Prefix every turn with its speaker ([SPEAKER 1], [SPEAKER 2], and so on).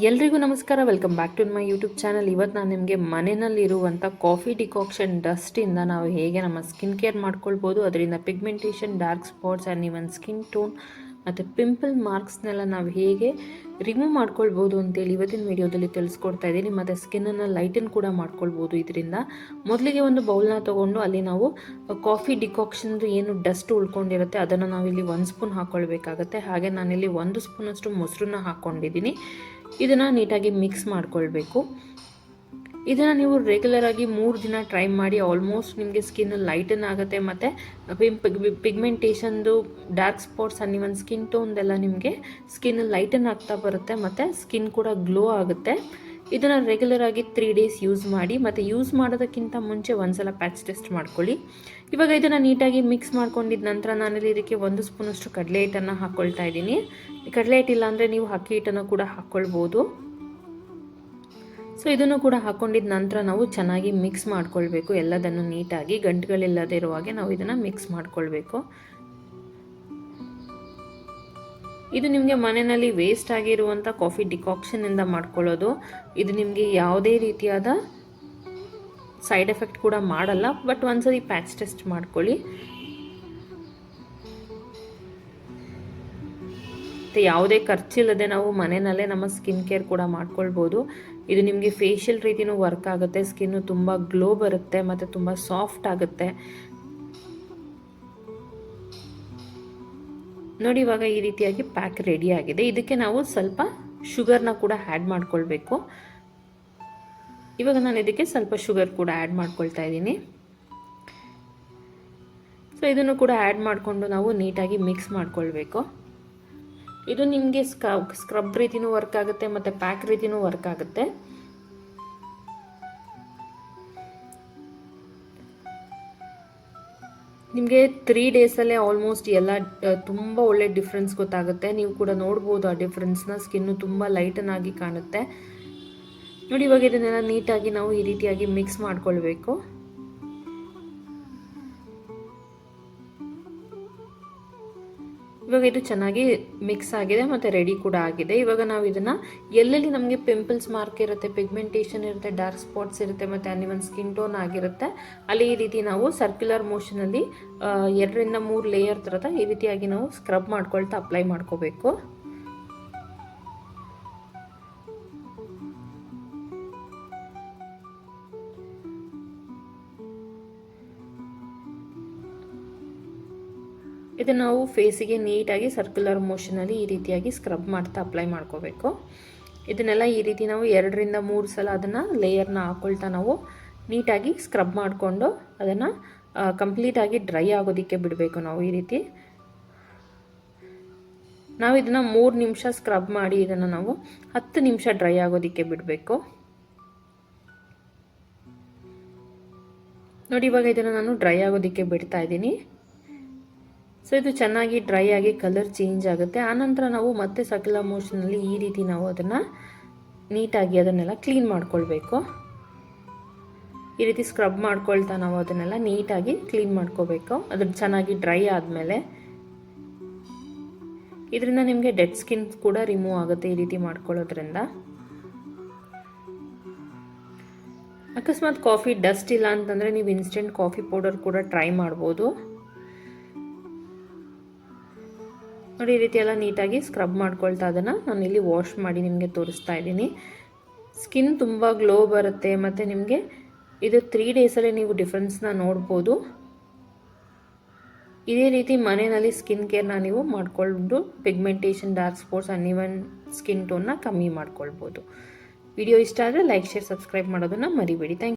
[SPEAKER 1] ಎಲ್ರಿಗೂ ನಮಸ್ಕಾರ. Welcome back to my YouTube channel. ಇವತ್ತು ನಾನು ನಿಮಗೆ ಮನೆಯಲ್ಲಿರುವಂಥ ಕಾಫಿ ಡಿಕಾಕ್ಷನ್ ಡಸ್ಟಿಂದ ನಾವು ಹೇಗೆ ನಮ್ಮ ಸ್ಕಿನ್ ಕೇರ್ ಮಾಡ್ಕೊಳ್ಬೋದು, ಅದರಿಂದ pigmentation, dark spots and even skin tone ಮತ್ತು ಪಿಂಪಲ್ ಮಾರ್ಕ್ಸ್ನೆಲ್ಲ ನಾವು ಹೇಗೆ ರಿಮೂವ್ ಮಾಡ್ಕೊಳ್ಬೋದು ಅಂತೇಳಿ ಇವತ್ತಿನ ವಿಡಿಯೋದಲ್ಲಿ ತಿಳಿಸ್ಕೊಡ್ತಾ ಇದ್ದೀನಿ. ಮತ್ತು ಸ್ಕಿನ್ನನ್ನು ಲೈಟನ್ ಕೂಡ ಮಾಡ್ಕೊಳ್ಬೋದು ಇದರಿಂದ. ಮೊದಲಿಗೆ ಒಂದು ಬೌಲ್ನ ತೊಗೊಂಡು ಅಲ್ಲಿ ನಾವು ಕಾಫಿ ಡಿಕಾಕ್ಷನ್ದು ಏನು ಡಸ್ಟ್ ಉಳ್ಕೊಂಡಿರುತ್ತೆ ಅದನ್ನು ನಾವಿಲ್ಲಿ 1 ಸ್ಪೂನ್ ಹಾಕ್ಕೊಳ್ಬೇಕಾಗತ್ತೆ. ಹಾಗೆ ನಾನಿಲ್ಲಿ 1 ಸ್ಪೂನಷ್ಟು ಮೊಸರನ್ನ ಹಾಕ್ಕೊಂಡಿದ್ದೀನಿ. ಇದನ್ನು ನೀಟಾಗಿ ಮಿಕ್ಸ್ ಮಾಡ್ಕೊಳ್ಬೇಕು. ಇದನ್ನು ನೀವು ರೆಗ್ಯುಲರ್ ಆಗಿ 3 ದಿನ ಟ್ರೈ ಮಾಡಿ. ಆಲ್ಮೋಸ್ಟ್ ನಿಮಗೆ ಸ್ಕಿನ್ ಲೈಟನ್ ಆಗುತ್ತೆ ಮತ್ತು ಪಿಗ್ಮೆಂಟೇಷನ್ದು, dark spots and even skin ಟೋನ್ದೆಲ್ಲ ನಿಮಗೆ ಸ್ಕಿನ್ ಲೈಟನ್ ಆಗ್ತಾ ಬರುತ್ತೆ ಮತ್ತು ಸ್ಕಿನ್ ಕೂಡ ಗ್ಲೋ ಆಗುತ್ತೆ. ಇದನ್ನು ರೆಗ್ಯುಲರ್ ಆಗಿ 3 ಡೇಸ್ ಯೂಸ್ ಮಾಡಿ. ಮತ್ತು ಯೂಸ್ ಮಾಡೋದಕ್ಕಿಂತ ಮುಂಚೆ ಒಂದ್ಸಲ ಪ್ಯಾಚ್ ಟೆಸ್ಟ್ ಮಾಡ್ಕೊಳ್ಳಿ. ಇವಾಗ ಇದನ್ನು ನೀಟಾಗಿ ಮಿಕ್ಸ್ ಮಾಡ್ಕೊಂಡಿದ್ದ ನಂತರ ನಾನಿಲ್ಲಿ ಇದಕ್ಕೆ 1 ಸ್ಪೂನಷ್ಟು ಕಡಲೆ ಹಿಟ್ಟನ್ನು ಹಾಕ್ಕೊಳ್ತಾ ಇದ್ದೀನಿ. ಕಡಲೆ ಹಿಟ್ಟಿಲ್ಲ ಅಂದರೆ ನೀವು ಅಕ್ಕಿ ಹಿಟ್ಟನ್ನು ಕೂಡ ಹಾಕ್ಕೊಳ್ಬೋದು. ಸೊ ಇದನ್ನು ಕೂಡ ಹಾಕ್ಕೊಂಡಿದ್ದ ನಂತರ ನಾವು ಚೆನ್ನಾಗಿ ಮಿಕ್ಸ್ ಮಾಡ್ಕೊಳ್ಬೇಕು. ಎಲ್ಲದನ್ನು ನೀಟಾಗಿ ಗಂಟುಗಳಿಲ್ಲದೆ ಇರುವ ಹಾಗೆ ನಾವು ಇದನ್ನು ಮಿಕ್ಸ್ ಮಾಡ್ಕೊಳ್ಬೇಕು. ಇದು ನಿಮಗೆ ಮನೆಯಲ್ಲಿ ವೇಸ್ಟ್ ಆಗಿರುವಂಥ ಕಾಫಿ ಡಿಕಾಕ್ಷನಿಂದ ಮಾಡ್ಕೊಳ್ಳೋದು. ಇದು ನಿಮಗೆ ಯಾವುದೇ ರೀತಿಯಾದ ಸೈಡ್ ಎಫೆಕ್ಟ್ ಕೂಡ ಮಾಡಲ್ಲ. ಬಟ್ ಒಂದ್ಸರಿ ಪ್ಯಾಚ್ ಟೆಸ್ಟ್ ಮಾಡ್ಕೊಳ್ಳಿ. ಮತ್ತು ಯಾವುದೇ ಖರ್ಚಿಲ್ಲದೆ ನಾವು ಮನೆಯಲ್ಲೇ ನಮ್ಮ ಸ್ಕಿನ್ ಕೇರ್ ಕೂಡ ಮಾಡ್ಕೊಳ್ಬೋದು. ಇದು ನಿಮಗೆ ಫೇಶಿಯಲ್ ರೀತಿಯೂ ವರ್ಕ್ ಆಗುತ್ತೆ. ಸ್ಕಿನ್ನು ತುಂಬ ಗ್ಲೋ ಬರುತ್ತೆ ಮತ್ತು ತುಂಬ ಸಾಫ್ಟ್ ಆಗುತ್ತೆ. ನೋಡಿ, ಇವಾಗ ಈ ರೀತಿಯಾಗಿ ಪ್ಯಾಕ್ ರೆಡಿ ಆಗಿದೆ. ಇದಕ್ಕೆ ನಾವು ಸ್ವಲ್ಪ ಶುಗರ್ನ ಕೂಡ ಆ್ಯಡ್ ಮಾಡ್ಕೊಳ್ಬೇಕು. ಇವಾಗ ನಾನು ಇದಕ್ಕೆ ಸ್ವಲ್ಪ ಶುಗರ್ ಕೂಡ ಆ್ಯಡ್ ಮಾಡ್ಕೊಳ್ತಾ ಇದ್ದೀನಿ. ಸೊ ಇದನ್ನು ಕೂಡ ಆ್ಯಡ್ ಮಾಡಿಕೊಂಡು ನಾವು ನೀಟಾಗಿ ಮಿಕ್ಸ್ ಮಾಡ್ಕೊಳ್ಬೇಕು. ಇದು ನಿಮಗೆ ಸ್ಕ್ರಬ್ ರೀತಿಯೂ ವರ್ಕ್ ಆಗುತ್ತೆ ಮತ್ತು ಪ್ಯಾಕ್ ರೀತಿಯೂ ವರ್ಕ್ ಆಗುತ್ತೆ. ನಿಮಗೆ 3 ಡೇಸಲ್ಲೇ ಆಲ್ಮೋಸ್ಟ್ ಎಲ್ಲ ತುಂಬ ಒಳ್ಳೆ ಡಿಫ್ರೆನ್ಸ್ ಗೊತ್ತಾಗುತ್ತೆ. ನೀವು ಕೂಡ ನೋಡ್ಬೋದು ಆ ಡಿಫ್ರೆನ್ಸ್ನ. ಸ್ಕಿನ್ನು ತುಂಬ ಲೈಟನ್ ಆಗಿ ಕಾಣುತ್ತೆ. ನೋಡಿ, ಇವಾಗ ಇದನ್ನೆಲ್ಲ ನೀಟಾಗಿ ನಾವು ಈ ರೀತಿಯಾಗಿ ಮಿಕ್ಸ್ ಮಾಡ್ಕೊಳ್ಬೇಕು. ಇವಾಗ ಇದು ಚೆನ್ನಾಗಿ ಮಿಕ್ಸ್ ಆಗಿದೆ ಮತ್ತು ರೆಡಿ ಕೂಡ ಆಗಿದೆ. ಇವಾಗ ನಾವು ಇದನ್ನು ಎಲ್ಲೆಲ್ಲಿ ನಮಗೆ ಪಿಂಪಲ್ಸ್ ಮಾರ್ಕ್ ಇರುತ್ತೆ, ಪಿಗ್ಮೆಂಟೇಷನ್ ಇರುತ್ತೆ, ಡಾರ್ಕ್ ಸ್ಪಾಟ್ಸ್ ಇರುತ್ತೆ ಮತ್ತು ಅನಿವನ್ ಸ್ಕಿನ್ ಟೋನ್ ಆಗಿರುತ್ತೆ, ಅಲ್ಲಿ ಈ ರೀತಿ ನಾವು ಸರ್ಕ್ಯುಲರ್ ಮೋಷನಲ್ಲಿ 2 ರಿಂದ 3 ಲೇಯರ್ ಥರದ ಈ ರೀತಿಯಾಗಿ ನಾವು ಸ್ಕ್ರಬ್ ಮಾಡ್ಕೊಳ್ತಾ ಅಪ್ಲೈ ಮಾಡ್ಕೋಬೇಕು. ಇದನ್ನು ನಾವು ಫೇಸಿಗೆ ನೀಟಾಗಿ ಸರ್ಕ್ಯುಲರ್ ಮೋಷನಲ್ಲಿ ಈ ರೀತಿಯಾಗಿ ಸ್ಕ್ರಬ್ ಮಾಡ್ತಾ ಅಪ್ಲೈ ಮಾಡ್ಕೋಬೇಕು. ಇದನ್ನೆಲ್ಲ ಈ ರೀತಿ ನಾವು 2 ರಿಂದ 3 ಸಲ ಅದನ್ನು ಲೇಯರ್ನ ಹಾಕ್ಕೊಳ್ತಾ ನಾವು ನೀಟಾಗಿ ಸ್ಕ್ರಬ್ ಮಾಡಿಕೊಂಡು ಅದನ್ನು ಕಂಪ್ಲೀಟಾಗಿ ಡ್ರೈ ಆಗೋದಕ್ಕೆ ಬಿಡಬೇಕು. ನಾವು ಈ ರೀತಿ ನಾವು ಇದನ್ನು 3 ನಿಮಿಷ ಸ್ಕ್ರಬ್ ಮಾಡಿ ಇದನ್ನು ನಾವು 10 ನಿಮಿಷ ಡ್ರೈ ಆಗೋದಕ್ಕೆ ಬಿಡಬೇಕು. ನೋಡಿ, ಇವಾಗ ಇದನ್ನು ನಾನು ಡ್ರೈ ಆಗೋದಕ್ಕೆ ಬಿಡ್ತಾ ಇದ್ದೀನಿ. ಸೊ ಇದು ಚೆನ್ನಾಗಿ ಡ್ರೈ ಆಗಿ ಕಲರ್ ಚೇಂಜ್ ಆಗುತ್ತೆ. ಆನಂತರ ನಾವು ಮತ್ತೆ ಸರ್ಕ್ಯುಲರ್ ಮೋಷನಲ್ಲಿ ಈ ರೀತಿ ನಾವು ಅದನ್ನು ನೀಟಾಗಿ ಅದನ್ನೆಲ್ಲ ಕ್ಲೀನ್ ಮಾಡ್ಕೊಳ್ಬೇಕು. ಈ ರೀತಿ ಸ್ಕ್ರಬ್ ಮಾಡ್ಕೊಳ್ತಾ ನಾವು ಅದನ್ನೆಲ್ಲ ನೀಟಾಗಿ ಕ್ಲೀನ್ ಮಾಡ್ಕೋಬೇಕು. ಅದು ಚೆನ್ನಾಗಿ ಡ್ರೈ ಆದಮೇಲೆ ಇದರಿಂದ ನಿಮಗೆ ಡೆಡ್ ಸ್ಕಿನ್ ಕೂಡ ರಿಮೂವ್ ಆಗುತ್ತೆ ಈ ರೀತಿ ಮಾಡ್ಕೊಳ್ಳೋದ್ರಿಂದ. ಅಕಸ್ಮಾತ್ ಕಾಫಿ ಡಸ್ಟ್ ಇಲ್ಲ ಅಂತಂದರೆ ನೀವು ಇನ್ಸ್ಟೆಂಟ್ ಕಾಫಿ ಪೌಡರ್ ಕೂಡ ಟ್ರೈ ಮಾಡ್ಬೋದು. ನೋಡಿ, ಈ ರೀತಿ ಎಲ್ಲ ನೀಟಾಗಿ ಸ್ಕ್ರಬ್ ಮಾಡ್ಕೊಳ್ತಾ ಅದನ್ನು ನಾನು ಇಲ್ಲಿ ವಾಶ್ ಮಾಡಿ ನಿಮಗೆ ತೋರಿಸ್ತಾ ಇದ್ದೀನಿ. ಸ್ಕಿನ್ ತುಂಬ ಗ್ಲೋ ಬರುತ್ತೆ ಮತ್ತು ನಿಮಗೆ ಇದು 3 ಡೇಸಲ್ಲೇ ನೀವು ಡಿಫ್ರೆನ್ಸ್ನ ನೋಡ್ಬೋದು. ಇದೇ ರೀತಿ ಮನೆಯಲ್ಲಿ ಸ್ಕಿನ್ ಕೇರ್ನ ನೀವು ಮಾಡಿಕೊಂಡು pigmentation, dark spots and even skin ಟೋನ್ನ ಕಮ್ಮಿ ಮಾಡ್ಕೊಳ್ಬೋದು. ವಿಡಿಯೋ ಇಷ್ಟ ಆದರೆ ಲೈಕ್, ಶೇರ್, ಸಬ್ಸ್ಕ್ರೈಬ್ ಮಾಡೋದನ್ನು ಮರಿಬೇಡಿ. Thank you.